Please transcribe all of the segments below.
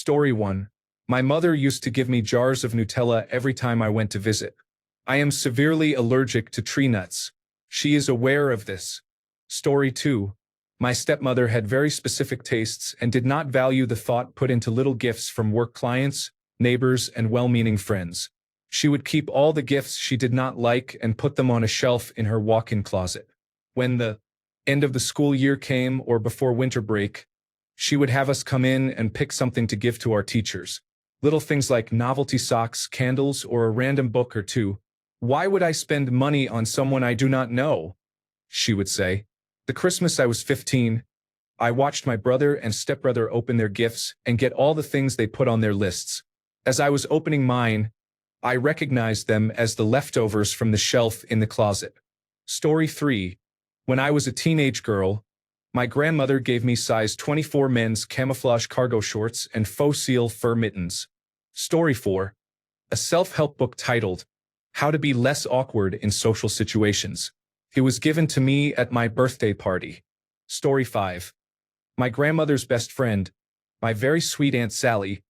Story 1. My mother used to give me jars of Nutella every time I went to visit. I am severely allergic to tree nuts. She is aware of this. Story 2. My stepmother had very specific tastes and did not value the thought put into little gifts from work clients, neighbors, and well-meaning friends. She would keep all the gifts she did not like and put them on a shelf in her walk-in closet. When the end of the school year came or before winter break, she would have us come in and pick something to give to our teachers. Little things like novelty socks, candles, or a random book or two. "Why would I spend money on someone I do not know?" she would say. The Christmas I was 15, I watched my brother and stepbrother open their gifts and get all the things they put on their lists. As I was opening mine, I recognized them as the leftovers from the shelf in the closet. Story 3. When I was a teenage girl, my grandmother gave me size 24 men's camouflage cargo shorts and faux seal fur mittens. Story 4. A self-help book titled, How to Be Less Awkward in Social Situations. It was given to me at my birthday party. Story 5. My grandmother's best friend, my very sweet Aunt Sally,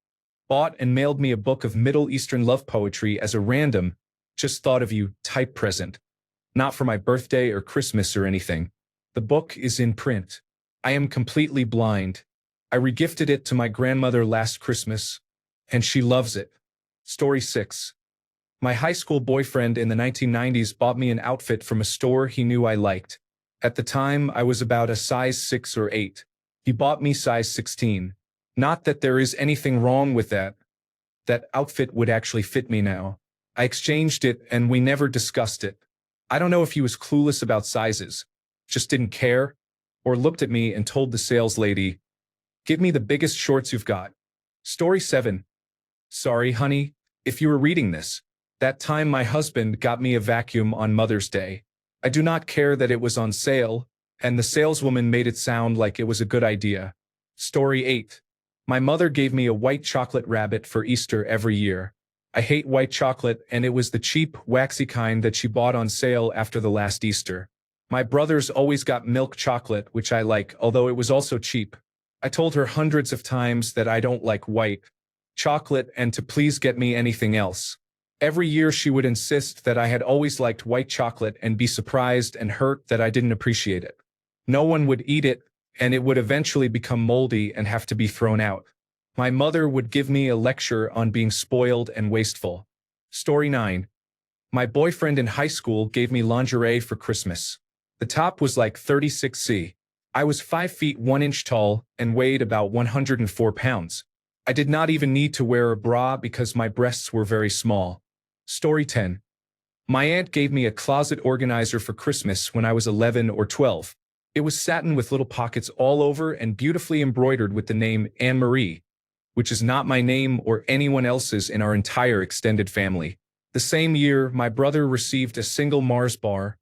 bought and mailed me a book of Middle Eastern love poetry as a random, just thought of you type present. Not for my birthday or Christmas or anything. The book is in print. I am completely blind. I regifted it to my grandmother last Christmas, and she loves it. Story 6. My high school boyfriend in the 1990s bought me an outfit from a store he knew I liked. At the time, I was about a size 6 or 8. He bought me size 16. Not that there is anything wrong with that. That outfit would actually fit me now. I exchanged it and we never discussed it. I don't know if he was clueless about sizes, just didn't care, or looked at me and told the sales lady, "Give me the biggest shorts you've got." Story 7. Sorry, honey, if you were reading this. That time my husband got me a vacuum on Mother's Day. I do not care that it was on sale, and the saleswoman made it sound like it was a good idea. Story 8. My mother gave me a white chocolate rabbit for Easter every year. I hate white chocolate, and it was the cheap, waxy kind that she bought on sale after the last Easter. My brothers always got milk chocolate, which I like, although it was also cheap. I told her hundreds of times that I don't like white chocolate and to please get me anything else. Every year she would insist that I had always liked white chocolate and be surprised and hurt that I didn't appreciate it. No one would eat it, and it would eventually become moldy and have to be thrown out. My mother would give me a lecture on being spoiled and wasteful. Story 9. My boyfriend in high school gave me lingerie for Christmas. The top was like 36C. I was 5 feet 1 inch tall and weighed about 104 pounds. I did not even need to wear a bra because my breasts were very small. Story 10. My aunt gave me a closet organizer for Christmas when I was 11 or 12. It was satin with little pockets all over and beautifully embroidered with the name Anne-Marie, which is not my name or anyone else's in our entire extended family. The same year, my brother received a single Mars bar,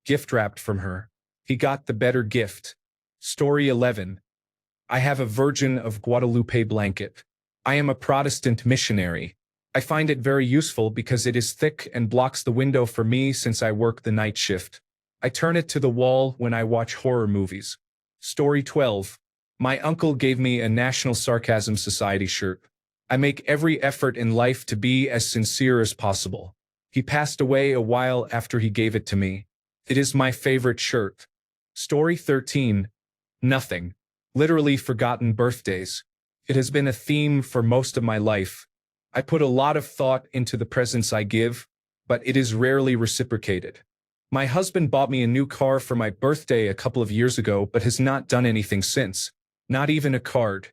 gift-wrapped from her. He got the better gift. Story 11. I have a Virgin of Guadalupe blanket. I am a Protestant missionary. I find it very useful because it is thick and blocks the window for me since I work the night shift. I turn it to the wall when I watch horror movies. Story 12. My uncle gave me a National Sarcasm Society shirt. I make every effort in life to be as sincere as possible. He passed away a while after he gave it to me. It is my favorite shirt. Story 13. Nothing. Literally forgotten birthdays. It has been a theme for most of my life. I put a lot of thought into the presents I give, but it is rarely reciprocated. My husband bought me a new car for my birthday a couple of years ago but has not done anything since. Not even a card.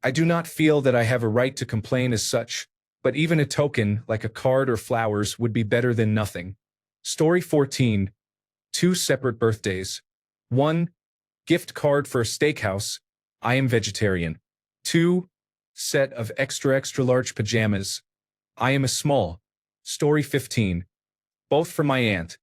I do not feel that I have a right to complain as such, but even a token, like a card or flowers, would be better than nothing. Story 14. 2 separate birthdays. 1. Gift card for a steakhouse. I am vegetarian. 2. Set of extra large pajamas. I am a small. Story 15. Both from my aunt.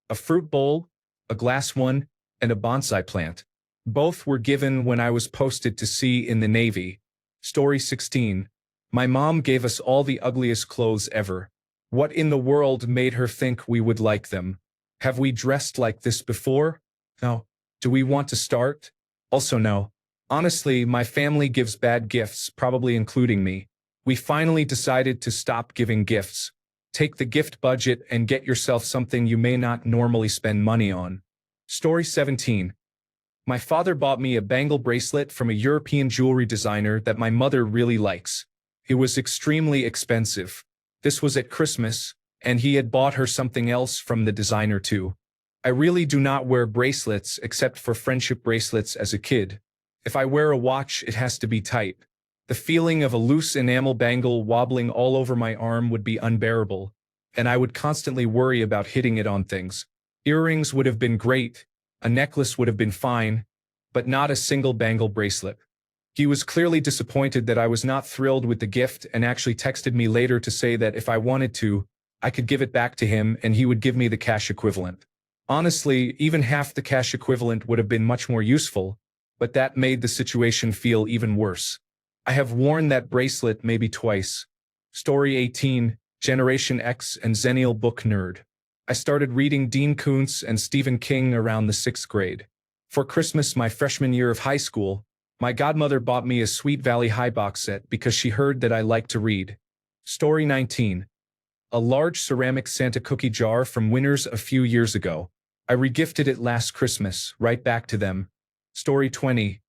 A fruit bowl, a glass one, and a bonsai plant. Both were given when I was posted to sea in the Navy. Story 16. My mom gave us all the ugliest clothes ever. What in the world made her think we would like them? Have we dressed like this before? No. Do we want to start? Also no. Honestly, my family gives bad gifts, probably including me. We finally decided to stop giving gifts. Take the gift budget and get yourself something you may not normally spend money on. Story 17. My father bought me a bangle bracelet from a European jewelry designer that my mother really likes. It was extremely expensive. This was at Christmas, and he had bought her something else from the designer too. I really do not wear bracelets except for friendship bracelets as a kid. If I wear a watch, it has to be tight. The feeling of a loose enamel bangle wobbling all over my arm would be unbearable, and I would constantly worry about hitting it on things. Earrings would have been great, a necklace would have been fine, but not a single bangle bracelet. He was clearly disappointed that I was not thrilled with the gift and actually texted me later to say that if I wanted to, I could give it back to him and he would give me the cash equivalent. Honestly, even half the cash equivalent would have been much more useful, but that made the situation feel even worse. I have worn that bracelet maybe twice. Story 18, Generation X and Zennial Book Nerd. I started reading Dean Koontz and Stephen King around the 6th grade. For Christmas my freshman year of high school, my godmother bought me a Sweet Valley High box set because she heard that I liked to read. Story 19. A large ceramic Santa cookie jar from Winners a few years ago. I regifted it last Christmas, right back to them. Story 20.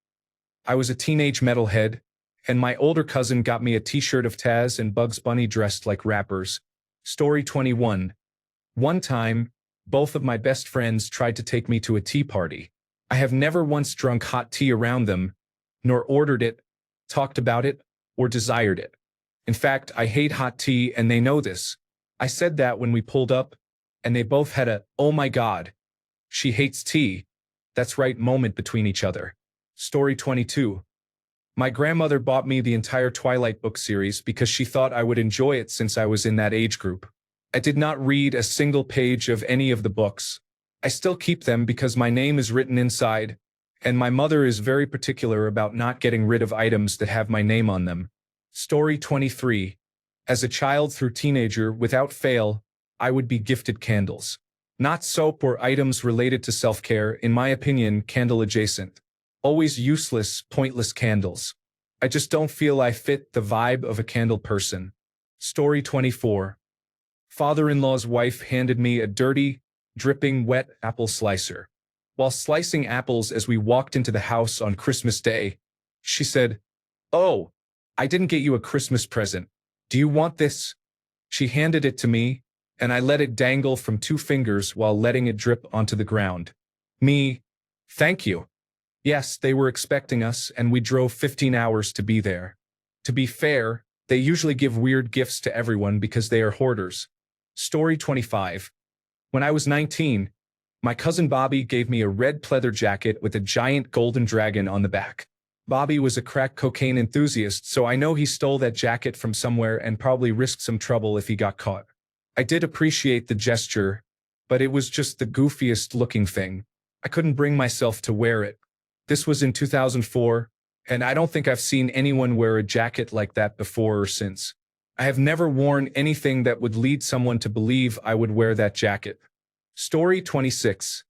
I was a teenage metalhead, and my older cousin got me a t-shirt of Taz and Bugs Bunny dressed like rappers. Story 21. One time, both of my best friends tried to take me to a tea party. I have never once drunk hot tea around them, nor ordered it, talked about it, or desired it. In fact, I hate hot tea and they know this. I said that when we pulled up, and they both had a, "Oh my God, she hates tea, that's right" moment between each other. Story 22. My grandmother bought me the entire Twilight book series because she thought I would enjoy it since I was in that age group. I did not read a single page of any of the books. I still keep them because my name is written inside, and my mother is very particular about not getting rid of items that have my name on them. Story 23. As a child through teenager, without fail, I would be gifted candles. Not soap or items related to self-care, in my opinion, candle adjacent. Always useless, pointless candles. I just don't feel I fit the vibe of a candle person. Story 24. Father-in-law's wife handed me a dirty, dripping wet apple slicer. While slicing apples as we walked into the house on Christmas Day, she said, "Oh, I didn't get you a Christmas present. Do you want this?" She handed it to me, and I let it dangle from 2 fingers while letting it drip onto the ground. Me, thank you. Yes, they were expecting us, and we drove 15 hours to be there. To be fair, they usually give weird gifts to everyone because they are hoarders. Story 25. When I was 19, my cousin Bobby gave me a red pleather jacket with a giant golden dragon on the back. Bobby was a crack cocaine enthusiast, so I know he stole that jacket from somewhere and probably risked some trouble if he got caught. I did appreciate the gesture, but it was just the goofiest looking thing. I couldn't bring myself to wear it. This was in 2004, and I don't think I've seen anyone wear a jacket like that before or since. I have never worn anything that would lead someone to believe I would wear that jacket. Story 26.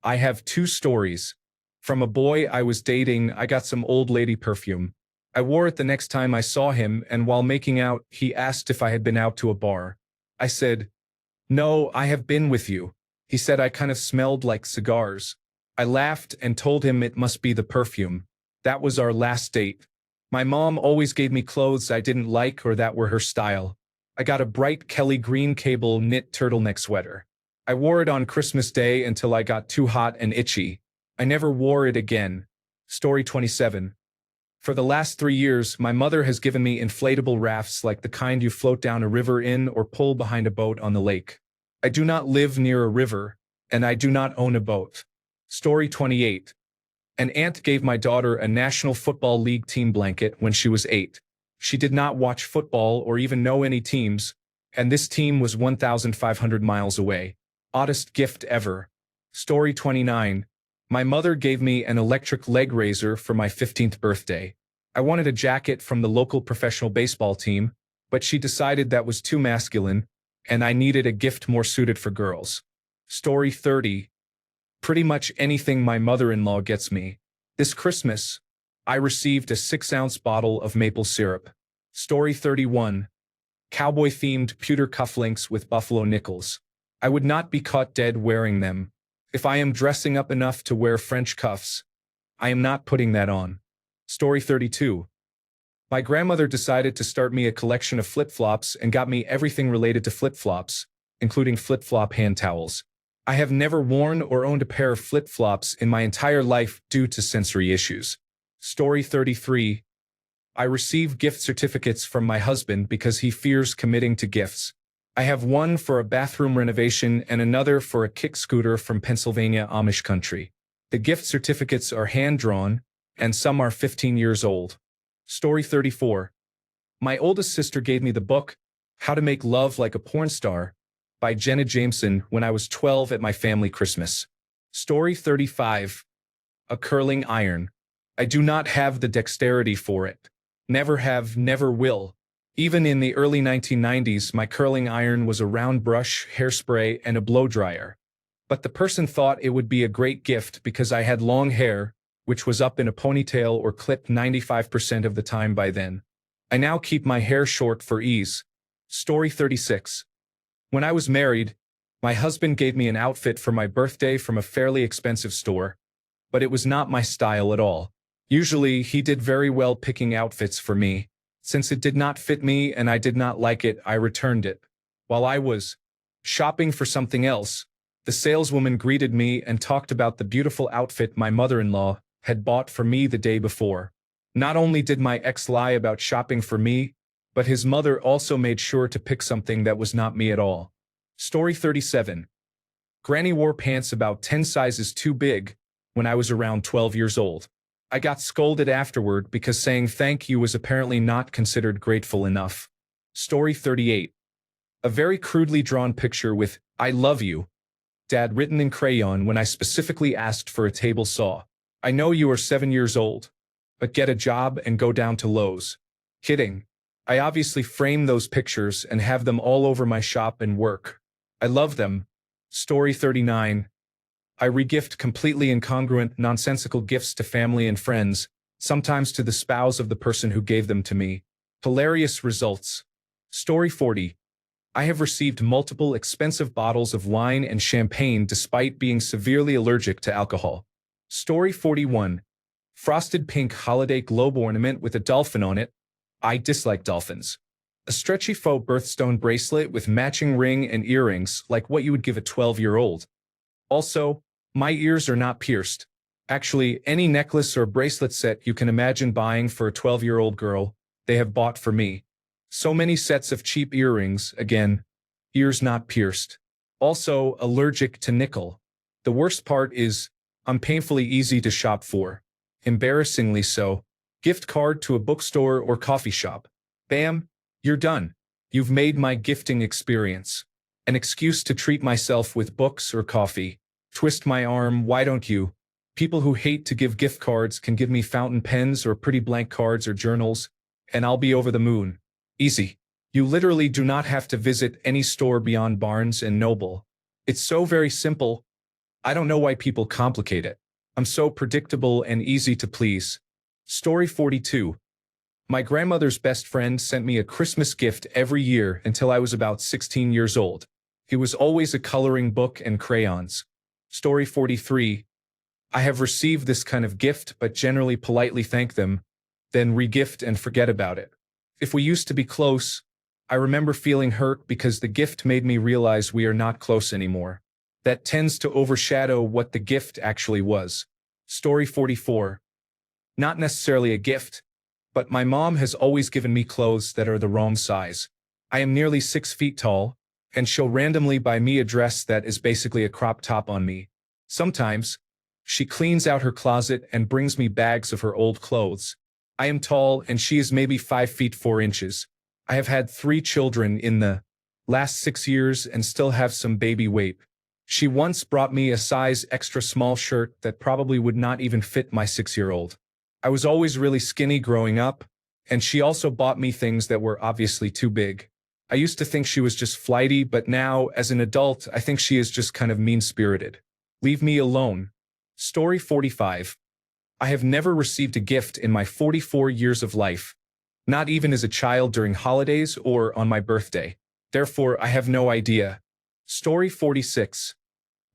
I have 2 stories. From a boy I was dating, I got some old lady perfume. I wore it the next time I saw him, and while making out, he asked if I had been out to a bar. I said, "No, I have been with you." He said I kind of smelled like cigars. I laughed and told him it must be the perfume. That was our last date. My mom always gave me clothes I didn't like or that were her style. I got a bright Kelly green cable knit turtleneck sweater. I wore it on Christmas Day until I got too hot and itchy. I never wore it again. Story 27. For the last 3 years, my mother has given me inflatable rafts like the kind you float down a river in or pull behind a boat on the lake. I do not live near a river, and I do not own a boat. Story 28. An aunt gave my daughter a National Football League team blanket when she was 8. She did not watch football or even know any teams, and this team was 1,500 miles away. Oddest gift ever. Story 29. My mother gave me an electric leg razor for my 15th birthday. I wanted a jacket from the local professional baseball team, but she decided that was too masculine, and I needed a gift more suited for girls. Story 30. Pretty much anything my mother-in-law gets me. This Christmas, I received a 6-ounce bottle of maple syrup. Story 31. Cowboy-themed pewter cufflinks with buffalo nickels. I would not be caught dead wearing them. If I am dressing up enough to wear French cuffs, I am not putting that on. Story 32. My grandmother decided to start me a collection of flip-flops and got me everything related to flip-flops, including flip-flop hand towels. I have never worn or owned a pair of flip-flops in my entire life due to sensory issues. Story 33. I receive gift certificates from my husband because he fears committing to gifts. I have one for a bathroom renovation and another for a kick scooter from Pennsylvania Amish country. The gift certificates are hand-drawn, and some are 15 years old. Story 34. My oldest sister gave me the book, How to Make Love Like a Porn Star, by Jenna Jameson when I was 12 at my family Christmas. Story 35. A curling iron. I do not have the dexterity for it. Never have, never will. Even in the early 1990s, my curling iron was a round brush, hairspray, and a blow dryer. But the person thought it would be a great gift because I had long hair, which was up in a ponytail or clipped 95% of the time by then. I now keep my hair short for ease. Story 36. When I was married, my husband gave me an outfit for my birthday from a fairly expensive store, but it was not my style at all. Usually, he did very well picking outfits for me. Since it did not fit me and I did not like it, I returned it. While I was shopping for something else, the saleswoman greeted me and talked about the beautiful outfit my mother-in-law had bought for me the day before. Not only did my ex lie about shopping for me, but his mother also made sure to pick something that was not me at all. Story 37. Granny wore pants about 10 sizes too big when I was around 12 years old. I got scolded afterward because saying thank you was apparently not considered grateful enough. Story 38. A very crudely drawn picture with, I love you, Dad, written in crayon when I specifically asked for a table saw. I know you are 7 years old, but get a job and go down to Lowe's. Kidding. I obviously frame those pictures and have them all over my shop and work. I love them. Story 39. I regift completely incongruent, nonsensical gifts to family and friends, sometimes to the spouse of the person who gave them to me. Hilarious results. Story 40. I have received multiple expensive bottles of wine and champagne despite being severely allergic to alcohol. Story 41. Frosted pink holiday globe ornament with a dolphin on it. I dislike dolphins. A stretchy faux birthstone bracelet with matching ring and earrings like what you would give a 12-year-old. Also, my ears are not pierced. Actually, any necklace or bracelet set you can imagine buying for a 12-year-old girl, they have bought for me. So many sets of cheap earrings, again, ears not pierced. Also, allergic to nickel. The worst part is, I'm painfully easy to shop for. Embarrassingly so. Gift card to a bookstore or coffee shop. Bam, you're done. You've made my gifting experience an excuse to treat myself with books or coffee. Twist my arm, why don't you? People who hate to give gift cards can give me fountain pens or pretty blank cards or journals, and I'll be over the moon. Easy. You literally do not have to visit any store beyond Barnes and Noble. It's so very simple. I don't know why people complicate it. I'm so predictable and easy to please. Story 42. My grandmother's best friend sent me a Christmas gift every year until I was about 16 years old. It was always a coloring book and crayons. Story 43. I have received this kind of gift but generally politely thank them, then regift and forget about it. If we used to be close, I remember feeling hurt because the gift made me realize we are not close anymore. That tends to overshadow what the gift actually was. Story 44. Not necessarily a gift, but my mom has always given me clothes that are the wrong size. I am nearly 6 feet tall, and she'll randomly buy me a dress that is basically a crop top on me. Sometimes, she cleans out her closet and brings me bags of her old clothes. I am tall and she is maybe 5 feet 4 inches. I have had 3 children in the last 6 years and still have some baby weight. She once brought me a size extra small shirt that probably would not even fit my 6-year-old. I was always really skinny growing up, and she also bought me things that were obviously too big. I used to think she was just flighty, but now, as an adult, I think she is just kind of mean-spirited. Leave me alone. Story 45. I have never received a gift in my 44 years of life, not even as a child during holidays or on my birthday. Therefore, I have no idea. Story 46.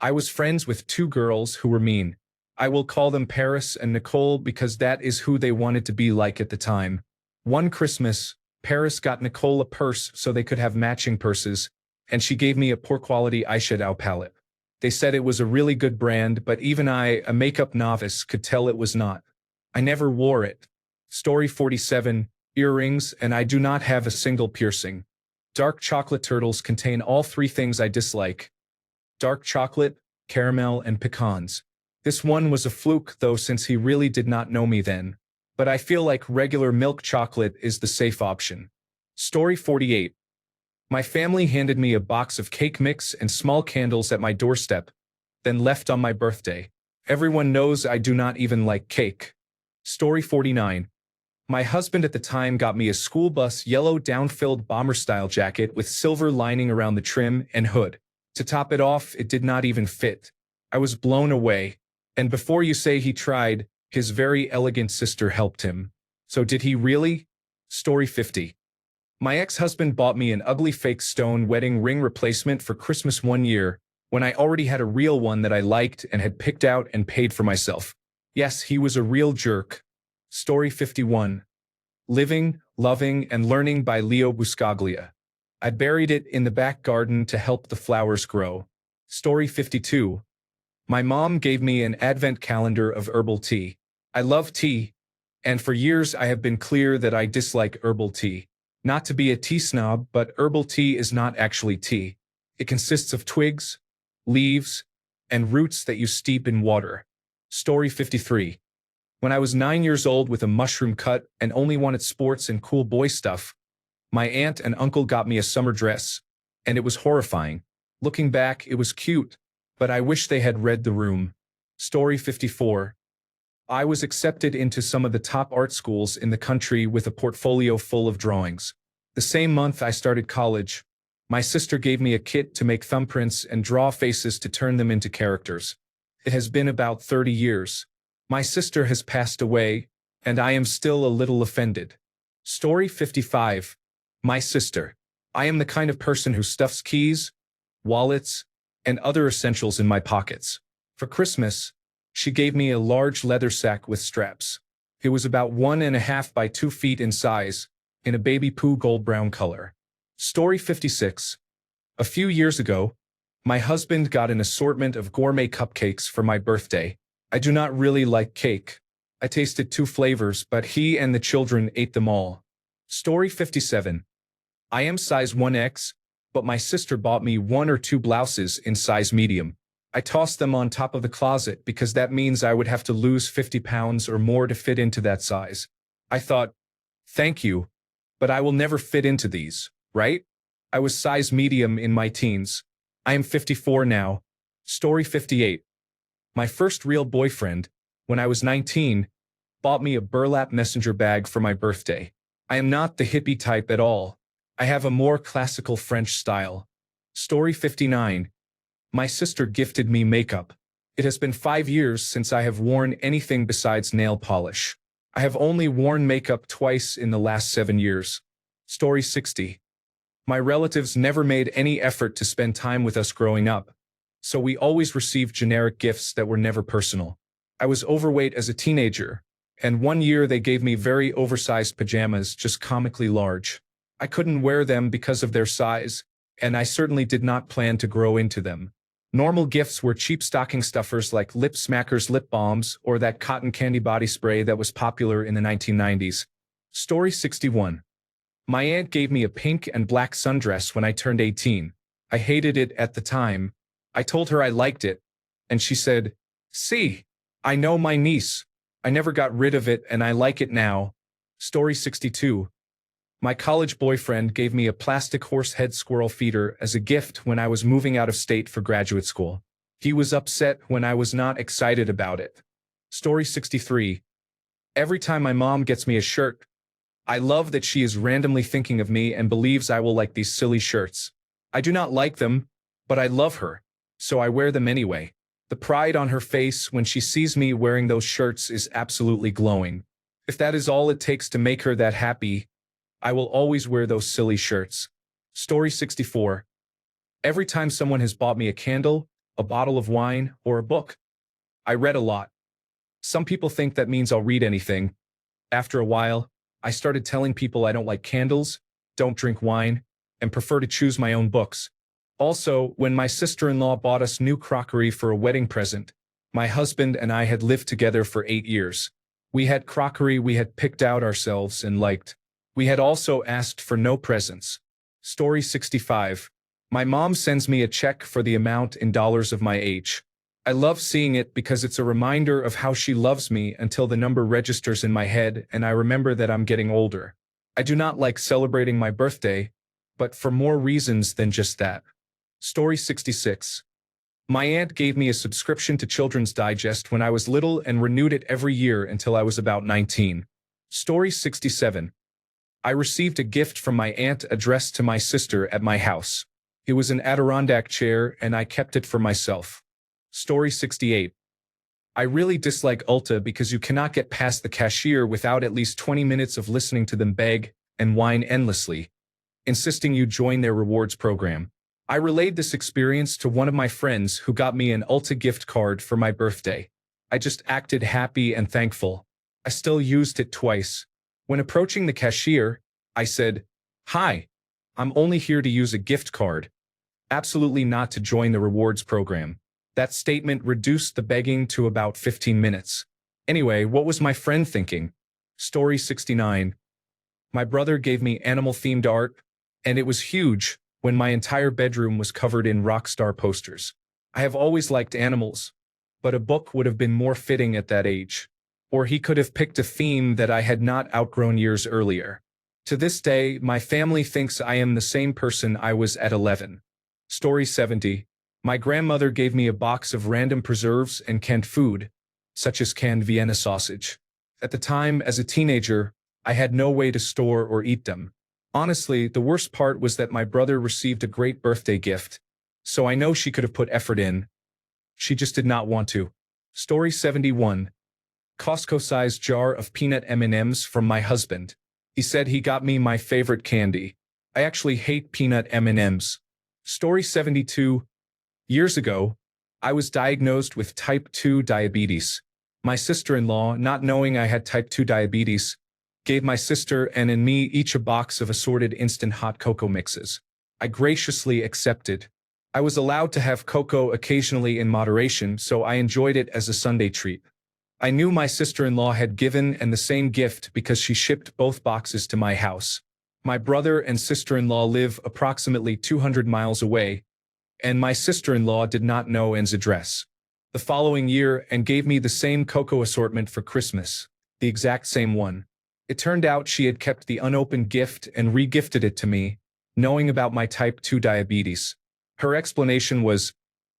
I was friends with two girls who were mean. I will call them Paris and Nicole because that is who they wanted to be like at the time. One Christmas, Paris got Nicole a purse so they could have matching purses, and she gave me a poor quality eyeshadow palette. They said it was a really good brand, but even I, a makeup novice, could tell it was not. I never wore it. Story 47. Earrings, and I do not have a single piercing. Dark chocolate turtles contain all three things I dislike: dark chocolate, caramel, and pecans. This one was a fluke though, since he really did not know me then. But I feel like regular milk chocolate is the safe option. Story 48. My family handed me a box of cake mix and small candles at my doorstep, then left on my birthday. Everyone knows I do not even like cake. Story 49. My husband at the time got me a school bus yellow down-filled bomber-style jacket with silver lining around the trim and hood. To top it off, it did not even fit. I was blown away. And before you say he tried, his very elegant sister helped him. So did he really? Story 50. My ex-husband bought me an ugly fake stone wedding ring replacement for Christmas one year, when I already had a real one that I liked and had picked out and paid for myself. Yes, he was a real jerk. Story 51. Living, Loving, and Learning by Leo Buscaglia. I buried it in the back garden to help the flowers grow. Story 52. My mom gave me an advent calendar of herbal tea. I love tea, and for years I have been clear that I dislike herbal tea. Not to be a tea snob, but herbal tea is not actually tea. It consists of twigs, leaves, and roots that you steep in water. Story 53. When I was 9 years old with a mushroom cut and only wanted sports and cool boy stuff, my aunt and uncle got me a summer dress, and it was horrifying. Looking back, it was cute, but I wish they had read the room. Story 54. I was accepted into some of the top art schools in the country with a portfolio full of drawings. The same month I started college, my sister gave me a kit to make thumbprints and draw faces to turn them into characters. It has been about 30 years. My sister has passed away, and I am still a little offended. Story 55. My sister. I am the kind of person who stuffs keys, wallets, and other essentials in my pockets. For Christmas, she gave me a large leather sack with straps. It was about 1.5 by 2 feet in size, in a baby poo gold brown color. Story 56. A few years ago, my husband got an assortment of gourmet cupcakes for my birthday. I do not really like cake. I tasted 2 flavors, but he and the children ate them all. Story 57. I am size 1X, but my sister bought me 1 or 2 blouses in size medium. I tossed them on top of the closet because that means I would have to lose 50 pounds or more to fit into that size. I thought, thank you, but I will never fit into these, right? I was size medium in my teens. I am 54 now. Story 58. My first real boyfriend, when I was 19, bought me a burlap messenger bag for my birthday. I am not the hippie type at all. I have a more classical French style. Story 59. My sister gifted me makeup. It has been 5 years since I have worn anything besides nail polish. I have only worn makeup twice in the last 7 years. Story 60. My relatives never made any effort to spend time with us growing up, so we always received generic gifts that were never personal. I was overweight as a teenager, and one year they gave me very oversized pajamas, just comically large. I couldn't wear them because of their size, and I certainly did not plan to grow into them. Normal gifts were cheap stocking stuffers like Lip Smackers lip balms or that cotton candy body spray that was popular in the 1990s. Story 61. My aunt gave me a pink and black sundress when I turned 18. I hated it at the time. I told her I liked it, and she said, "See, I know my niece. I never got rid of it and I like it now." Story 62. My college boyfriend gave me a plastic horse head squirrel feeder as a gift when I was moving out of state for graduate school. He was upset when I was not excited about it. Story 63. Every time my mom gets me a shirt, I love that she is randomly thinking of me and believes I will like these silly shirts. I do not like them, but I love her, so I wear them anyway. The The pride on her face when she sees me wearing those shirts is absolutely glowing. If that is all it takes to make her that happy, I will always wear those silly shirts. Story 64. Every time someone has bought me a candle, a bottle of wine, or a book, I read a lot. Some people think that means I'll read anything. After a while, I started telling people I don't like candles, don't drink wine, and prefer to choose my own books. Also, when my sister-in-law bought us new crockery for a wedding present, my husband and I had lived together for 8 years. We had crockery we had picked out ourselves and liked. We had also asked for no presents. Story 65. My mom sends me a check for the amount in dollars of my age. I love seeing it because it's a reminder of how she loves me until the number registers in my head and I remember that I'm getting older. I do not like celebrating my birthday, but for more reasons than just that. Story 66. My aunt gave me a subscription to Children's Digest when I was little and renewed it every year until I was about 19. Story 67. I received a gift from my aunt addressed to my sister at my house. It was an Adirondack chair and I kept it for myself. Story 68. I really dislike Ulta because you cannot get past the cashier without at least 20 minutes of listening to them beg and whine endlessly, insisting you join their rewards program. I relayed this experience to one of my friends who got me an Ulta gift card for my birthday. I just acted happy and thankful. I still used it twice. When approaching the cashier, I said, "Hi, I'm only here to use a gift card. Absolutely not to join the rewards program." That statement reduced the begging to about 15 minutes. Anyway, what was my friend thinking? Story 69. My brother gave me animal-themed art, and it was huge when my entire bedroom was covered in rock star posters. I have always liked animals, but a book would have been more fitting at that age. Or he could have picked a theme that I had not outgrown years earlier. To this day, my family thinks I am the same person I was at 11. Story 70. My grandmother gave me a box of random preserves and canned food, such as canned Vienna sausage. At the time, as a teenager, I had no way to store or eat them. Honestly, the worst part was that my brother received a great birthday gift, so I know she could have put effort in. She just did not want to. Story 71. Costco-sized jar of peanut M&Ms from my husband. He said he got me my favorite candy. I actually hate peanut M&Ms. Story 72. Years ago, I was diagnosed with type 2 diabetes. My sister-in-law, not knowing I had type 2 diabetes, gave my sister and me each a box of assorted instant hot cocoa mixes. I graciously accepted. I was allowed to have cocoa occasionally in moderation, so I enjoyed it as a Sunday treat. I knew my sister-in-law had given and the same gift because she shipped both boxes to my house. My brother and sister-in-law live approximately 200 miles away, and my sister-in-law did not know Anne's address. The following year, Anne gave me the same cocoa assortment for Christmas, the exact same one. It turned out she had kept the unopened gift and re-gifted it to me, knowing about my type 2 diabetes. Her explanation was,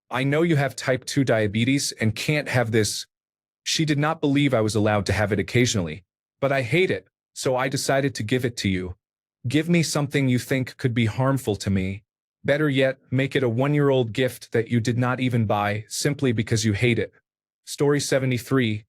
"I know you have type 2 diabetes and can't have this." She did not believe I was allowed to have it occasionally. "But I hate it, so I decided to give it to you. Give me something you think could be harmful to me. Better yet, make it a 1-year-old gift that you did not even buy simply because you hate it." Story 73.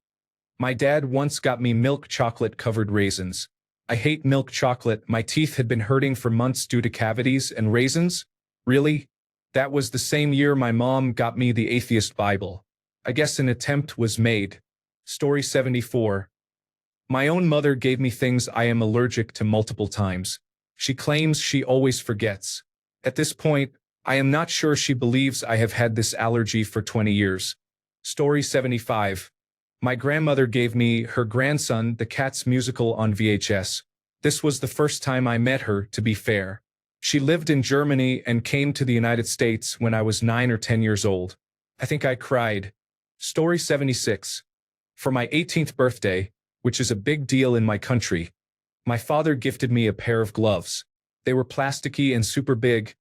My dad once got me milk chocolate-covered raisins. I hate milk chocolate. My teeth had been hurting for months due to cavities and raisins? Really? That was the same year my mom got me the Atheist Bible. I guess an attempt was made. Story 74. My own mother gave me things I am allergic to multiple times. She claims she always forgets. At this point, I am not sure she believes I have had this allergy for 20 years. Story 75. My grandmother gave me her grandson the Cats musical on VHS. This was the first time I met her, to be fair. She lived in Germany and came to the United States when I was 9 or 10 years old. I think I cried. Story 76. For my 18th birthday, which is a big deal in my country, my father gifted me a pair of gloves. They were plasticky and super big,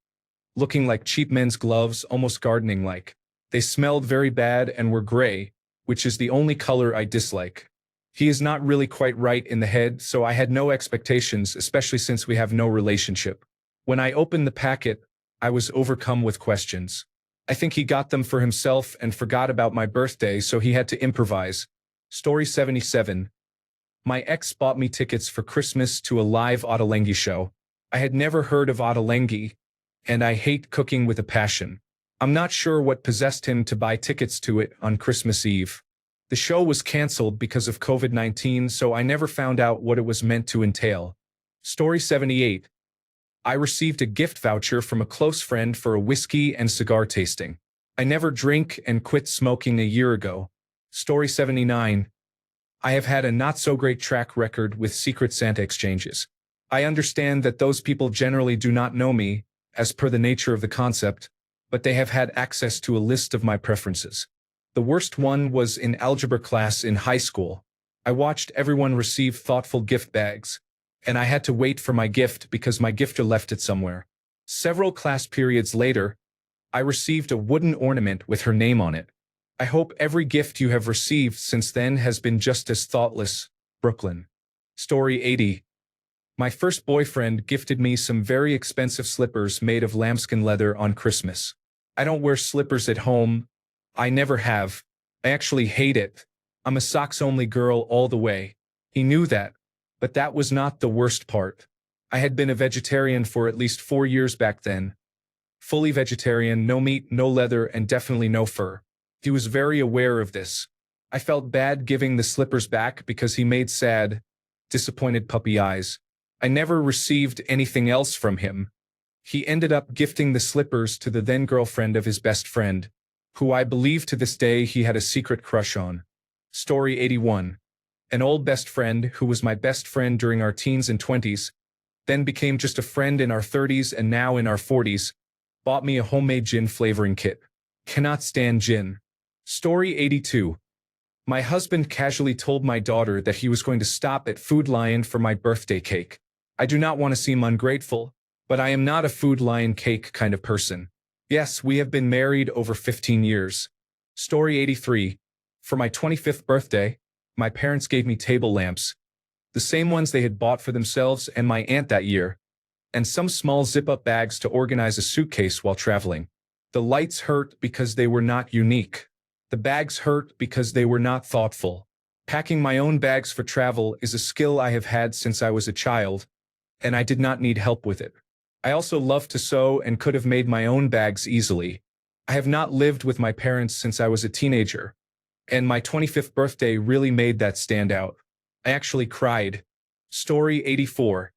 looking like cheap men's gloves, almost gardening-like. They smelled very bad and were gray, which is the only color I dislike. He is not really quite right in the head, so I had no expectations, especially since we have no relationship. When I opened the packet, I was overcome with questions. I think he got them for himself and forgot about my birthday, so he had to improvise. Story 77. My ex bought me tickets for Christmas to a live Ottolenghi show. I had never heard of Ottolenghi, and I hate cooking with a passion. I'm not sure what possessed him to buy tickets to it on Christmas Eve. The show was canceled because of COVID-19, so I never found out what it was meant to entail. Story 78. I received a gift voucher from a close friend for a whiskey and cigar tasting. I never drink and quit smoking a year ago. Story 79. I have had a not-so-great track record with Secret Santa exchanges. I understand that those people generally do not know me, as per the nature of the concept, but they have had access to a list of my preferences. The worst one was in algebra class in high school. I watched everyone receive thoughtful gift bags, and I had to wait for my gift because my gifter left it somewhere. Several class periods later, I received a wooden ornament with her name on it. I hope every gift you have received since then has been just as thoughtless. Brooklyn. Story 80. My first boyfriend gifted me some very expensive slippers made of lambskin leather on Christmas. I don't wear slippers at home. I never have. I actually hate it. I'm a socks-only girl all the way. He knew that, but that was not the worst part. I had been a vegetarian for at least 4 years back then. Fully vegetarian, no meat, no leather, and definitely no fur. He was very aware of this. I felt bad giving the slippers back because he made sad, disappointed puppy eyes. I never received anything else from him. He ended up gifting the slippers to the then-girlfriend of his best friend, who I believe to this day he had a secret crush on. Story 81. An old best friend who was my best friend during our teens and 20s, then became just a friend in our 30s and now in our 40s, bought me a homemade gin flavoring kit. Cannot stand gin. Story 82. My husband casually told my daughter that he was going to stop at Food Lion for my birthday cake. I do not want to seem ungrateful, but I am not a Food Lion cake kind of person. Yes, we have been married over 15 years. Story 83. For my 25th birthday, my parents gave me table lamps, the same ones they had bought for themselves and my aunt that year, and some small zip-up bags to organize a suitcase while traveling. The lights hurt because they were not unique. The bags hurt because they were not thoughtful. Packing my own bags for travel is a skill I have had since I was a child, and I did not need help with it. I also love to sew and could have made my own bags easily. I have not lived with my parents since I was a teenager, and my 25th birthday really made that stand out. I actually cried. Story 84.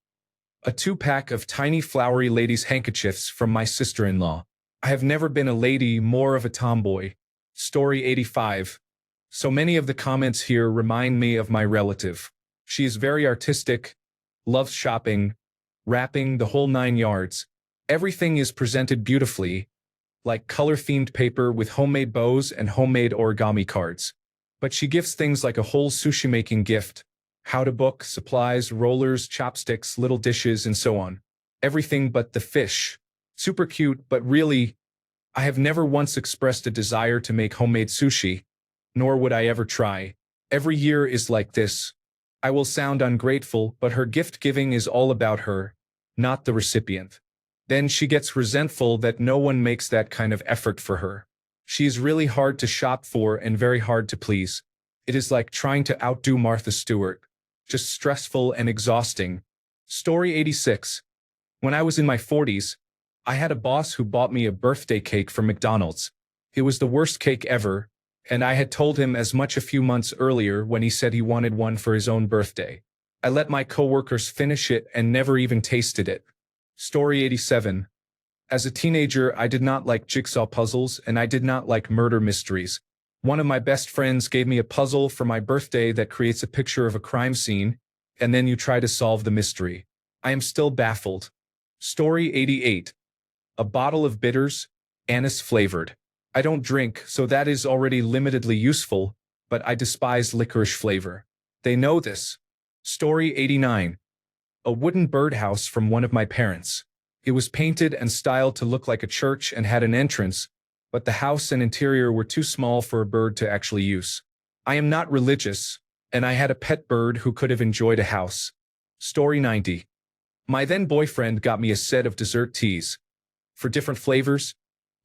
A 2-pack of tiny flowery ladies' handkerchiefs from my sister-in-law. I have never been a lady, more of a tomboy. Story 85. So many of the comments here remind me of my relative. She is very artistic, loves shopping, wrapping, the whole 9 yards. Everything is presented beautifully, like color-themed paper with homemade bows and homemade origami cards. But she gives things like a whole sushi-making gift, how-to-book, supplies, rollers, chopsticks, little dishes, and so on. Everything but the fish. Super cute, but really, I have never once expressed a desire to make homemade sushi, nor would I ever try. Every year is like this. I will sound ungrateful, but her gift-giving is all about her, not the recipient. Then she gets resentful that no one makes that kind of effort for her. She is really hard to shop for and very hard to please. It is like trying to outdo Martha Stewart. Just stressful and exhausting. Story 86. When I was in my 40s, I had a boss who bought me a birthday cake from McDonald's. It was the worst cake ever, and I had told him as much a few months earlier when he said he wanted one for his own birthday. I let my coworkers finish it and never even tasted it. Story 87. As a teenager, I did not like jigsaw puzzles and I did not like murder mysteries. One of my best friends gave me a puzzle for my birthday that creates a picture of a crime scene, and then you try to solve the mystery. I am still baffled. Story 88. A bottle of bitters, anise flavored. I don't drink, so that is already limitedly useful, but I despise licorice flavor. They know this. Story 89. A wooden birdhouse from one of my parents. It was painted and styled to look like a church and had an entrance, but the house and interior were too small for a bird to actually use. I am not religious, and I had a pet bird who could have enjoyed a house. Story 90. My then boyfriend got me a set of dessert teas. For different flavors,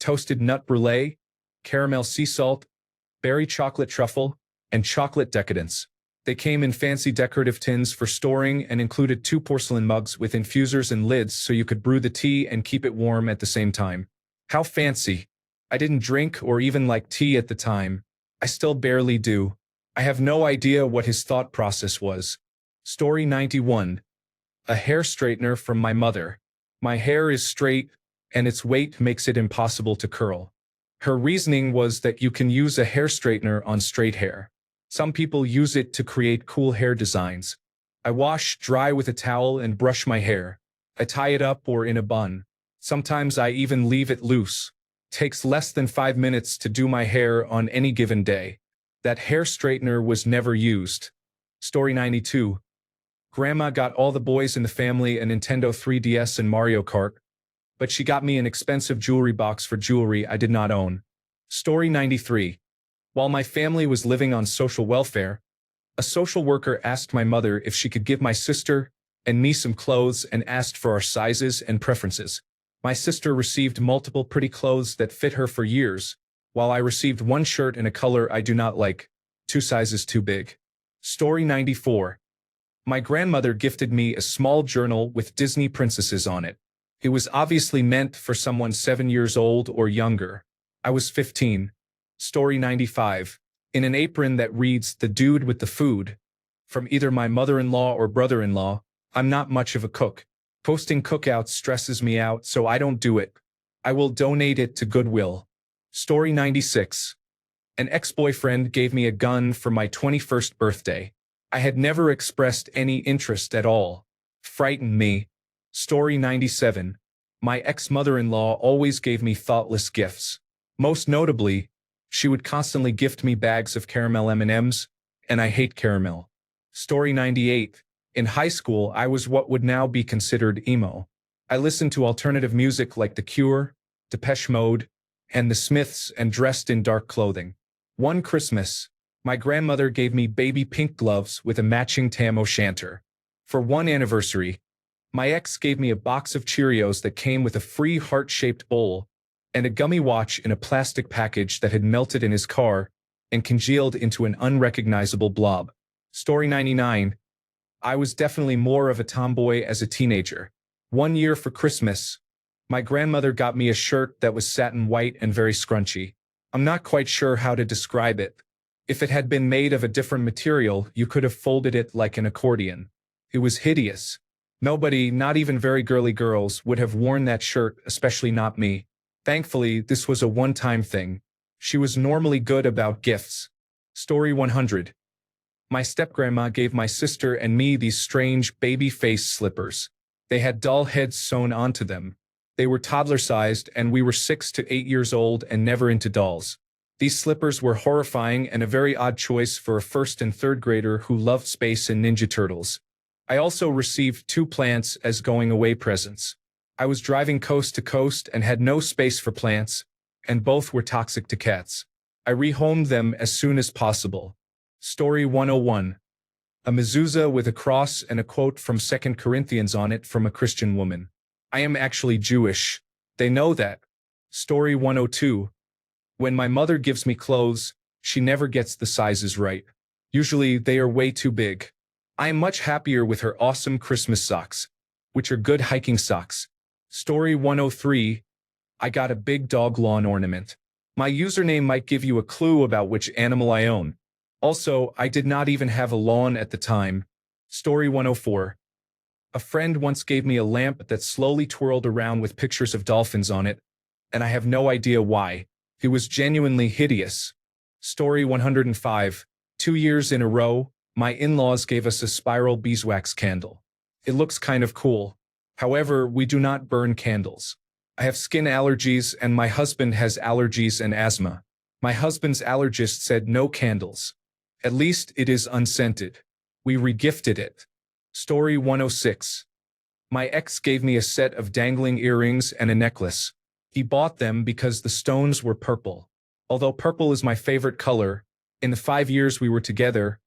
toasted nut brulee, caramel sea salt, berry chocolate truffle, and chocolate decadence. They came in fancy decorative tins for storing and included 2 porcelain mugs with infusers and lids so you could brew the tea and keep it warm at the same time. How fancy! I didn't drink or even like tea at the time. I still barely do. I have no idea what his thought process was. Story 91. A hair straightener from my mother. My hair is straight, and its weight makes it impossible to curl. Her reasoning was that you can use a hair straightener on straight hair. Some people use it to create cool hair designs. I wash, dry with a towel and brush my hair. I tie it up or in a bun. Sometimes I even leave it loose. Takes less than 5 minutes to do my hair on any given day. That hair straightener was never used. Story 92. Grandma got all the boys in the family a Nintendo 3DS and Mario Kart, but she got me an expensive jewelry box for jewelry I did not own. Story 93. While my family was living on social welfare, a social worker asked my mother if she could give my sister and me some clothes and asked for our sizes and preferences. My sister received multiple pretty clothes that fit her for years, while I received one shirt in a color I do not like, 2 sizes too big. Story 94. My grandmother gifted me a small journal with Disney princesses on it. It was obviously meant for someone 7 years old or younger. I was 15. Story 95. In an apron that reads "The Dude with the Food," from either my mother-in-law or brother-in-law. I'm not much of a cook. Posting cookouts stresses me out, so I don't do it. I will donate it to Goodwill. Story 96. An ex-boyfriend gave me a gun for my 21st birthday. I had never expressed any interest at all. Frightened me. Story 97. My ex-mother-in-law always gave me thoughtless gifts. Most notably, she would constantly gift me bags of caramel M&Ms, and I hate caramel. Story 98. In high school, I was what would now be considered emo. I listened to alternative music like The Cure, Depeche Mode, and The Smiths and dressed in dark clothing. One Christmas, my grandmother gave me baby pink gloves with a matching tam o' shanter. For one anniversary, my ex gave me a box of Cheerios that came with a free heart-shaped bowl and a gummy watch in a plastic package that had melted in his car and congealed into an unrecognizable blob. Story 99. I was definitely more of a tomboy as a teenager. One year for Christmas, my grandmother got me a shirt that was satin white and very scrunchy. I'm not quite sure how to describe it. If it had been made of a different material, you could have folded it like an accordion. It was hideous. Nobody, not even very girly girls, would have worn that shirt, especially not me. Thankfully, this was a one-time thing. She was normally good about gifts. Story 100. My stepgrandma gave my sister and me these strange baby face slippers. They had doll heads sewn onto them. They were toddler-sized, and we were 6 to 8 years old and never into dolls. These slippers were horrifying and a very odd choice for a first and third grader who loved space and Ninja Turtles. I also received 2 plants as going-away presents. I was driving coast to coast and had no space for plants, and both were toxic to cats. I rehomed them as soon as possible. Story 101. A mezuzah with a cross and a quote from 2 Corinthians on it from a Christian woman. I am actually Jewish. They know that. Story 102. When my mother gives me clothes, she never gets the sizes right. Usually they are way too big. I am much happier with her awesome Christmas socks, which are good hiking socks. Story 103. I got a big dog lawn ornament. My username might give you a clue about which animal I own. Also, I did not even have a lawn at the time. Story 104. A friend once gave me a lamp that slowly twirled around with pictures of dolphins on it, and I have no idea why. It was genuinely hideous. Story 105. 2 years in a row, my in-laws gave us a spiral beeswax candle. It looks kind of cool. However, we do not burn candles. I have skin allergies and my husband has allergies and asthma. My husband's allergist said no candles. At least it is unscented. We regifted it. Story 106. My ex gave me a set of dangling earrings and a necklace. He bought them because the stones were purple. Although purple is my favorite color, in the 5 years we were together,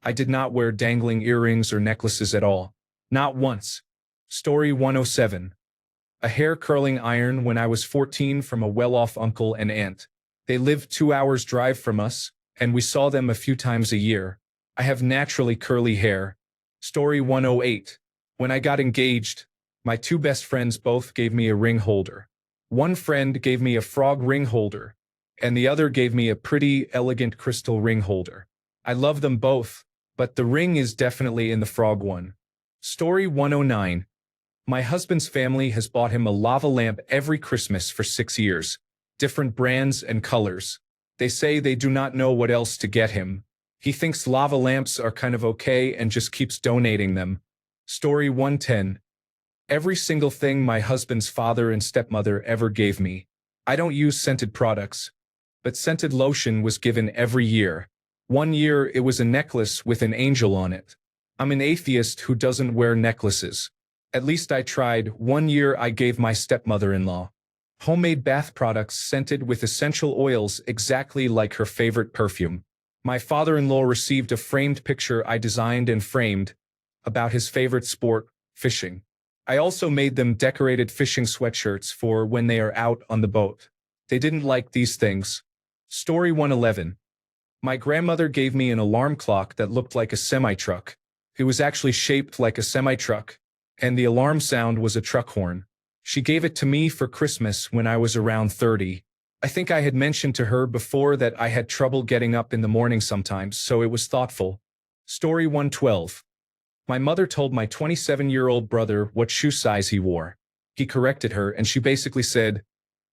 I did not wear dangling earrings or necklaces at all. Not once. Story 107. A hair curling iron when I was 14 from a well-off uncle and aunt. They lived 2 hours drive from us, and we saw them a few times a year. I have naturally curly hair. Story 108. When I got engaged, my two best friends both gave me a ring holder. One friend gave me a frog ring holder, and the other gave me a pretty, elegant crystal ring holder. I love them both, but the ring is definitely in the frog one. Story 109. My husband's family has bought him a lava lamp every Christmas for 6 years. Different brands and colors. They say they do not know what else to get him. He thinks lava lamps are kind of okay and just keeps donating them. Story 110. Every single thing my husband's father and stepmother ever gave me. I don't use scented products, but scented lotion was given every year. One year it was a necklace with an angel on it. I'm an atheist who doesn't wear necklaces. At least I tried. One year I gave my stepmother-in-law homemade bath products scented with essential oils exactly like her favorite perfume. My father-in-law received a framed picture I designed and framed about his favorite sport, fishing. I also made them decorated fishing sweatshirts for when they are out on the boat. They didn't like these things. Story 111. My grandmother gave me an alarm clock that looked like a semi-truck. It was actually shaped like a semi-truck, and the alarm sound was a truck horn. She gave it to me for Christmas when I was around 30. I think I had mentioned to her before that I had trouble getting up in the morning sometimes, so it was thoughtful. Story 112. My mother told my 27-year-old brother what shoe size he wore. He corrected her and she basically said,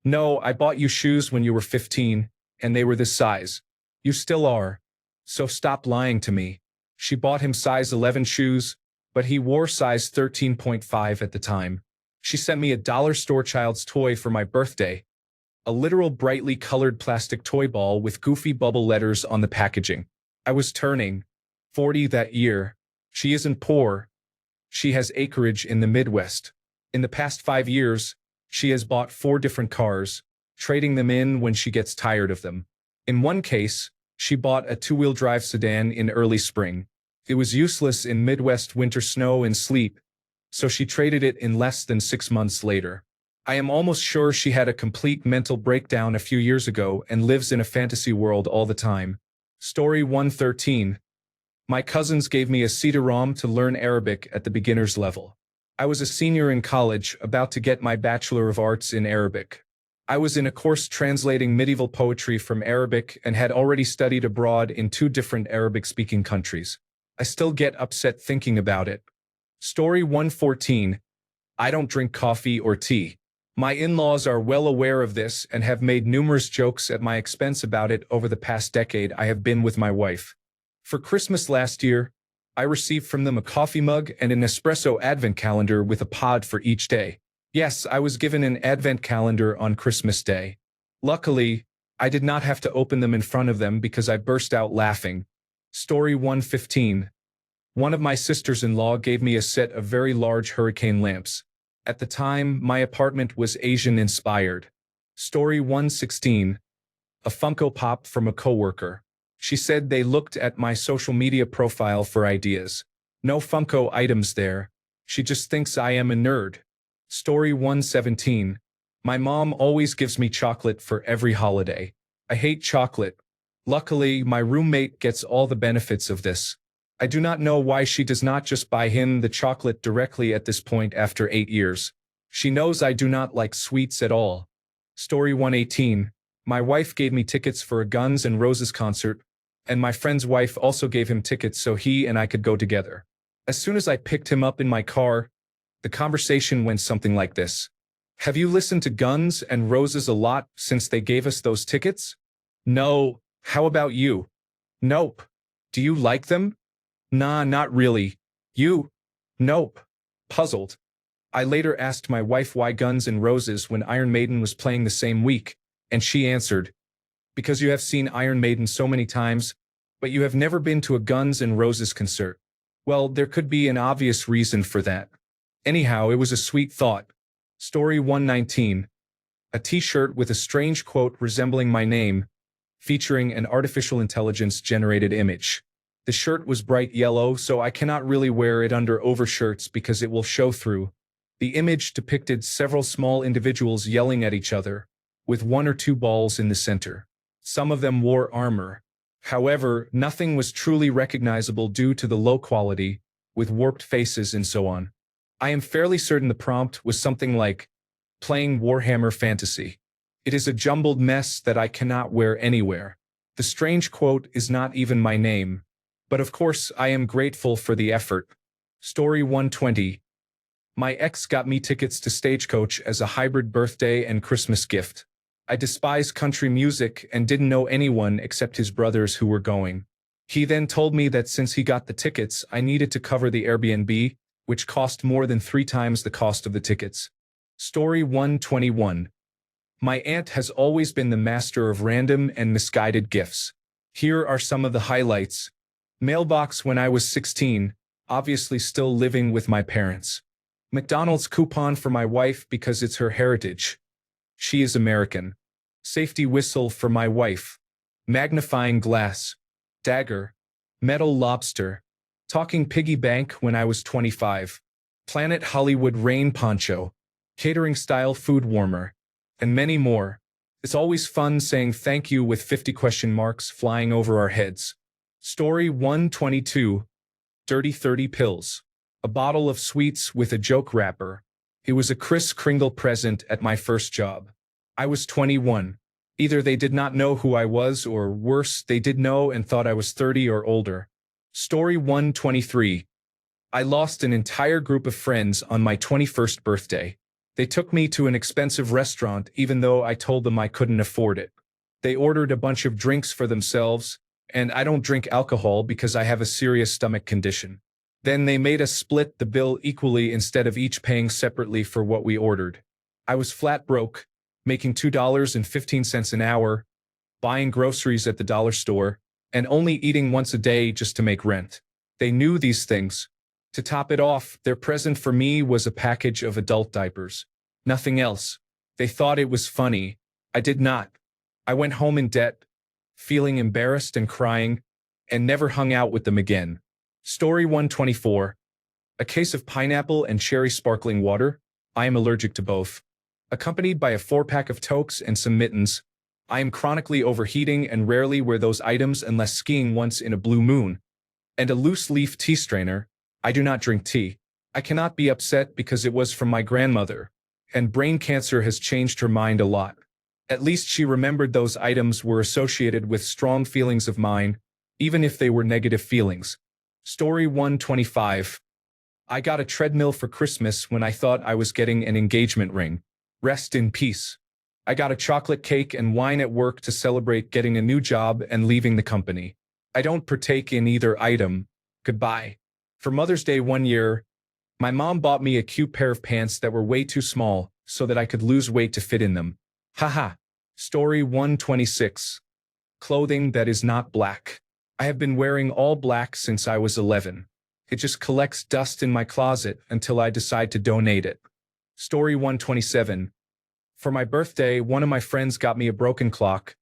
"No, I bought you shoes when you were 15, and they were this size. You still are. So stop lying to me." She bought him size 11 shoes, but he wore size 13.5 at the time. She sent me a dollar store child's toy for my birthday. A literal brightly colored plastic toy ball with goofy bubble letters on the packaging. I was turning 40 that year. She isn't poor. She has acreage in the Midwest. In the past 5 years, she has bought 4 different cars, trading them in when she gets tired of them. In one case, she bought a 2-wheel drive sedan in early spring. It was useless in Midwest winter snow and sleet, so she traded it in less than 6 months later. I am almost sure she had a complete mental breakdown a few years ago and lives in a fantasy world all the time. Story 113. My cousins gave me a CD-ROM to learn Arabic at the beginner's level. I was a senior in college, about to get my Bachelor of Arts in Arabic. I was in a course translating medieval poetry from Arabic and had already studied abroad in 2 different Arabic-speaking countries. I still get upset thinking about it. Story 114. I don't drink coffee or tea. My in-laws are well aware of this and have made numerous jokes at my expense about it over the past decade I have been with my wife. For Christmas last year, I received from them a coffee mug and an espresso advent calendar with a pod for each day. Yes, I was given an advent calendar on Christmas Day. Luckily, I did not have to open them in front of them because I burst out laughing. Story 115. One of my sisters-in-law gave me a set of very large hurricane lamps. At the time, my apartment was Asian-inspired. Story 116. A Funko Pop from a coworker. She said they looked at my social media profile for ideas. No Funko items there. She just thinks I am a nerd. Story 117. My mom always gives me chocolate for every holiday. I hate chocolate. Luckily, my roommate gets all the benefits of this. I do not know why she does not just buy him the chocolate directly at this point after 8 years. She knows I do not like sweets at all. Story 118. My wife gave me tickets for a Guns N' Roses concert, and my friend's wife also gave him tickets so he and I could go together. As soon as I picked him up in my car, the conversation went something like this. Have you listened to Guns N' Roses a lot since they gave us those tickets? No. How about you? Nope. Do you like them? Nah, not really. You? Nope. Puzzled. I later asked my wife why Guns N' Roses when Iron Maiden was playing the same week, and she answered, "Because you have seen Iron Maiden so many times, but you have never been to a Guns N' Roses concert." Well, there could be an obvious reason for that. Anyhow, it was a sweet thought. Story 119. A t-shirt with a strange quote resembling my name, featuring an artificial intelligence-generated image. The shirt was bright yellow, so I cannot really wear it under overshirts because it will show through. The image depicted several small individuals yelling at each other, with one or two balls in the center. Some of them wore armor. However, nothing was truly recognizable due to the low quality, with warped faces and so on. I am fairly certain the prompt was something like, playing Warhammer Fantasy. It is a jumbled mess that I cannot wear anywhere. The strange quote is not even my name, but of course I am grateful for the effort. Story 120. My ex got me tickets to Stagecoach as a hybrid birthday and Christmas gift. I despise country music and didn't know anyone except his brothers who were going. He then told me that since he got the tickets, I needed to cover the Airbnb, which cost more than 3 times the cost of the tickets. Story 121. My aunt has always been the master of random and misguided gifts. Here are some of the highlights. Mailbox when I was 16, obviously still living with my parents. McDonald's coupon for my wife because it's her heritage. She is American. Safety whistle for my wife. Magnifying glass. Dagger. Metal lobster. Talking piggy bank when I was 25. Planet Hollywood rain poncho. Catering style food warmer. And many more. It's always fun saying thank you with 50 question marks flying over our heads. Story 122. Dirty 30 pills. A bottle of sweets with a joke wrapper. It was a Kris Kringle present at my first job. I was 21. Either they did not know who I was or worse, they did know and thought I was 30 or older. Story 123. I lost an entire group of friends on my 21st birthday. They took me to an expensive restaurant even though I told them I couldn't afford it. They ordered a bunch of drinks for themselves, and I don't drink alcohol because I have a serious stomach condition. Then they made us split the bill equally instead of each paying separately for what we ordered. I was flat broke, making $2.15 an hour, buying groceries at the dollar store, and only eating once a day just to make rent. They knew these things. To top it off, their present for me was a package of adult diapers. Nothing else. They thought it was funny. I did not. I went home in debt, feeling embarrassed and crying, and never hung out with them again. Story 124. A case of pineapple and cherry sparkling water. I am allergic to both. Accompanied by a 4-pack of Tokes and some mittens. I am chronically overheating and rarely wear those items unless skiing once in a blue moon. And a loose leaf tea strainer. I do not drink tea. I cannot be upset because it was from my grandmother. And brain cancer has changed her mind a lot. At least she remembered those items were associated with strong feelings of mine, even if they were negative feelings. Story 125. I got a treadmill for Christmas when I thought I was getting an engagement ring. Rest in peace. I got a chocolate cake and wine at work to celebrate getting a new job and leaving the company. I don't partake in either item. Goodbye. For Mother's Day one year, my mom bought me a cute pair of pants that were way too small so that I could lose weight to fit in them. Haha. Story 126. Clothing that is not black. I have been wearing all black since I was 11. It just collects dust in my closet until I decide to donate it. Story 127. For my birthday, one of my friends got me a broken clock,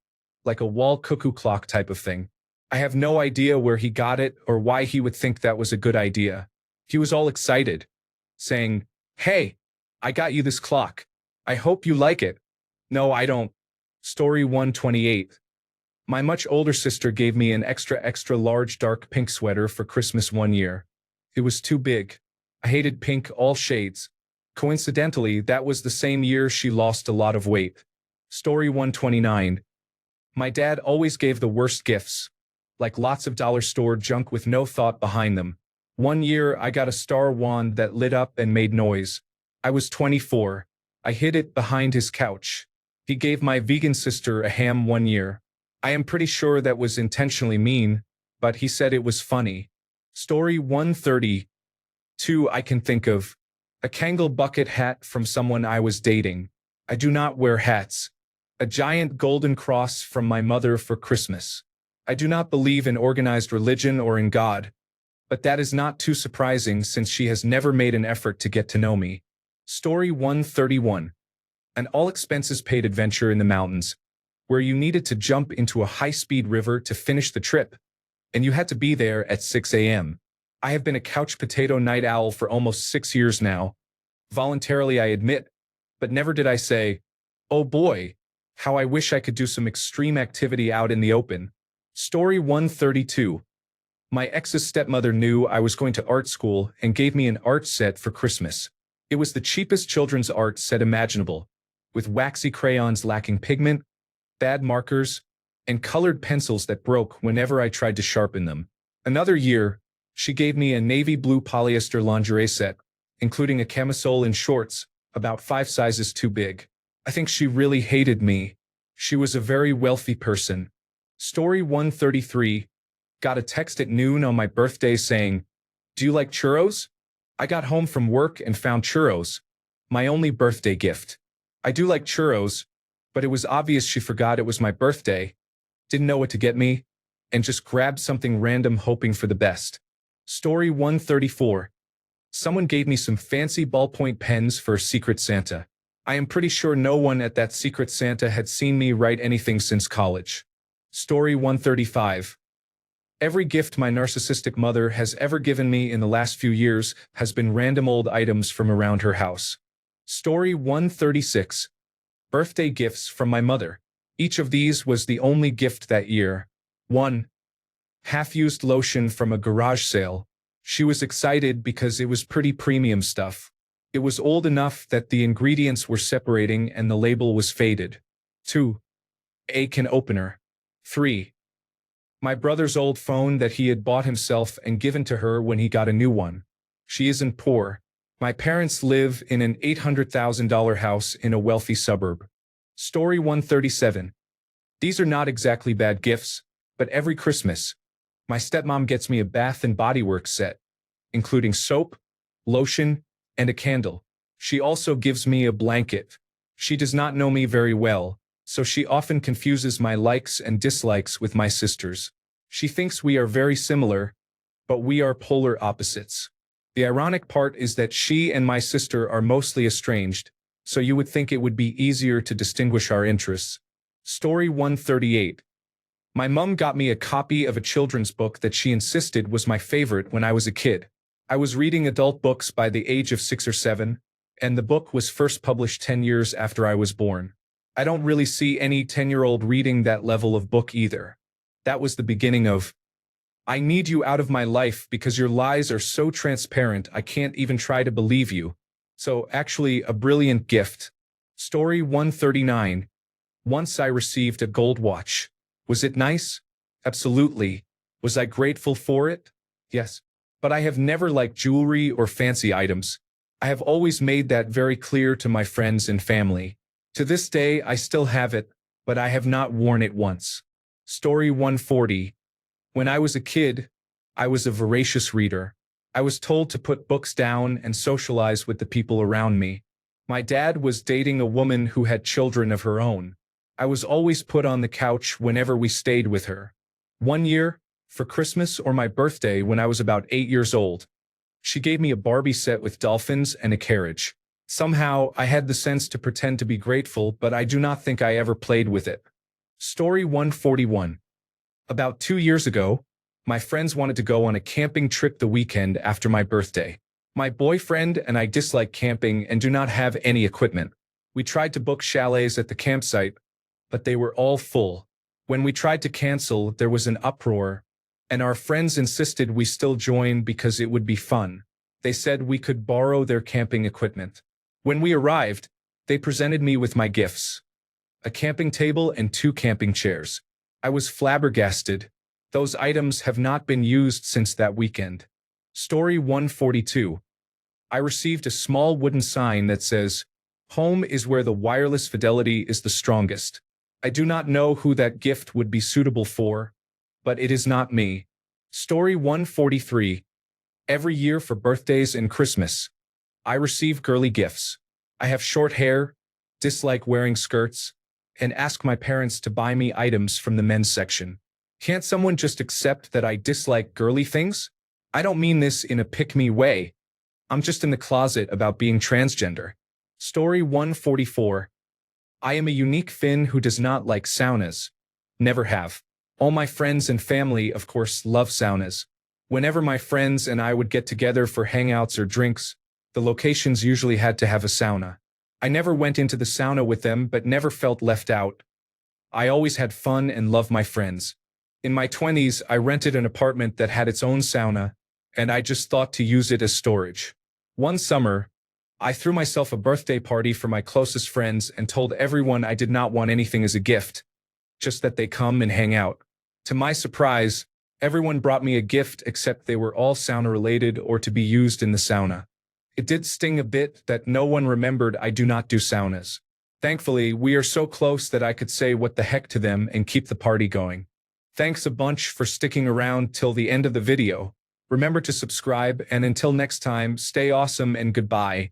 like a wall cuckoo clock type of thing. I have no idea where he got it or why he would think that was a good idea. He was all excited, saying, "Hey, I got you this clock. I hope you like it." No, I don't. Story 128. My much older sister gave me an extra large dark pink sweater for Christmas one year. It was too big. I hated pink all shades. Coincidentally, that was the same year she lost a lot of weight. Story 129. My dad always gave the worst gifts, like lots of dollar store junk with no thought behind them. One year, I got a star wand that lit up and made noise. I was 24. I hid it behind his couch. He gave my vegan sister a ham one year. I am pretty sure that was intentionally mean, but he said it was funny. Story 130. 2 I can think of. A Kangol bucket hat from someone I was dating. I do not wear hats. A giant golden cross from my mother for Christmas. I do not believe in organized religion or in God, but that is not too surprising since she has never made an effort to get to know me. Story 131. An all-expenses-paid adventure in the mountains, where you needed to jump into a high-speed river to finish the trip, and you had to be there at 6 a.m. I have been a couch potato night owl for almost 6 years now. Voluntarily, I admit, but never did I say, oh boy, how I wish I could do some extreme activity out in the open. Story 132. My ex's stepmother knew I was going to art school and gave me an art set for Christmas. It was the cheapest children's art set imaginable, with waxy crayons lacking pigment, bad markers, and colored pencils that broke whenever I tried to sharpen them. Another year, she gave me a navy blue polyester lingerie set, including a camisole and shorts, about 5 sizes too big. I think she really hated me. She was a very wealthy person. Story 133. Got a text at noon on my birthday saying, "Do you like churros?" I got home from work and found churros. My only birthday gift. I do like churros, but it was obvious she forgot it was my birthday, didn't know what to get me, and just grabbed something random hoping for the best. Story 134. Someone gave me some fancy ballpoint pens for Secret Santa. I am pretty sure no one at that Secret Santa had seen me write anything since college. Story 135. Every gift my narcissistic mother has ever given me in the last few years has been random old items from around her house. Story 136. Birthday gifts from my mother. Each of these was the only gift that year. 1. Half-used lotion from a garage sale. She was excited because it was pretty premium stuff. It was old enough that the ingredients were separating and the label was faded. 2. A can opener. 3. My brother's old phone that he had bought himself and given to her when he got a new one. She isn't poor. My parents live in an $800,000 house in a wealthy suburb. Story 137. These are not exactly bad gifts, but every Christmas, my stepmom gets me a Bath and Body Works set, including soap, lotion, and a candle. She also gives me a blanket. She does not know me very well, so she often confuses my likes and dislikes with my sister's. She thinks we are very similar, but we are polar opposites. The ironic part is that she and my sister are mostly estranged, so you would think it would be easier to distinguish our interests. Story 138. My mom got me a copy of a children's book that she insisted was my favorite when I was a kid. I was reading adult books by the age of 6 or 7, and the book was first published 10 years after I was born. I don't really see any 10-year-old reading that level of book either. That was the beginning of, I need you out of my life because your lies are so transparent I can't even try to believe you. So actually a brilliant gift. Story 139. Once I received a gold watch. Was it nice? Absolutely. Was I grateful for it? Yes. But I have never liked jewelry or fancy items. I have always made that very clear to my friends and family. To this day, I still have it, but I have not worn it once. Story 140. When I was a kid, I was a voracious reader. I was told to put books down and socialize with the people around me. My dad was dating a woman who had children of her own. I was always put on the couch whenever we stayed with her. One year, for Christmas or my birthday when I was about 8 years old, she gave me a Barbie set with dolphins and a carriage. Somehow, I had the sense to pretend to be grateful, but I do not think I ever played with it. Story 141. About 2 years ago, my friends wanted to go on a camping trip the weekend after my birthday. My boyfriend and I dislike camping and do not have any equipment. We tried to book chalets at the campsite, but they were all full. When we tried to cancel, there was an uproar, and our friends insisted we still join because it would be fun. They said we could borrow their camping equipment. When we arrived, they presented me with my gifts: a camping table and 2 camping chairs. I was flabbergasted. Those items have not been used since that weekend. Story 142. I received a small wooden sign that says, "Home is where the wireless fidelity is the strongest." I do not know who that gift would be suitable for, but it is not me. Story 143. Every year for birthdays and Christmas, I receive girly gifts. I have short hair, dislike wearing skirts, and ask my parents to buy me items from the men's section. Can't someone just accept that I dislike girly things? I don't mean this in a pick-me way. I'm just in the closet about being transgender. Story 144. I am a unique Finn who does not like saunas. Never have. All my friends and family, of course, love saunas. Whenever my friends and I would get together for hangouts or drinks, The locations usually had to have a sauna. I never went into the sauna with them but never felt left out. I always had fun and loved my friends. In my 20s, I rented an apartment that had its own sauna, and I just thought to use it as storage. One summer, I threw myself a birthday party for my closest friends and told everyone I did not want anything as a gift, just that they come and hang out. To my surprise, everyone brought me a gift except they were all sauna-related or to be used in the sauna. It did sting a bit that no one remembered I do not do saunas. Thankfully, we are so close that I could say what the heck to them and keep the party going. Thanks a bunch for sticking around till the end of the video. Remember to subscribe, and until next time, stay awesome and goodbye.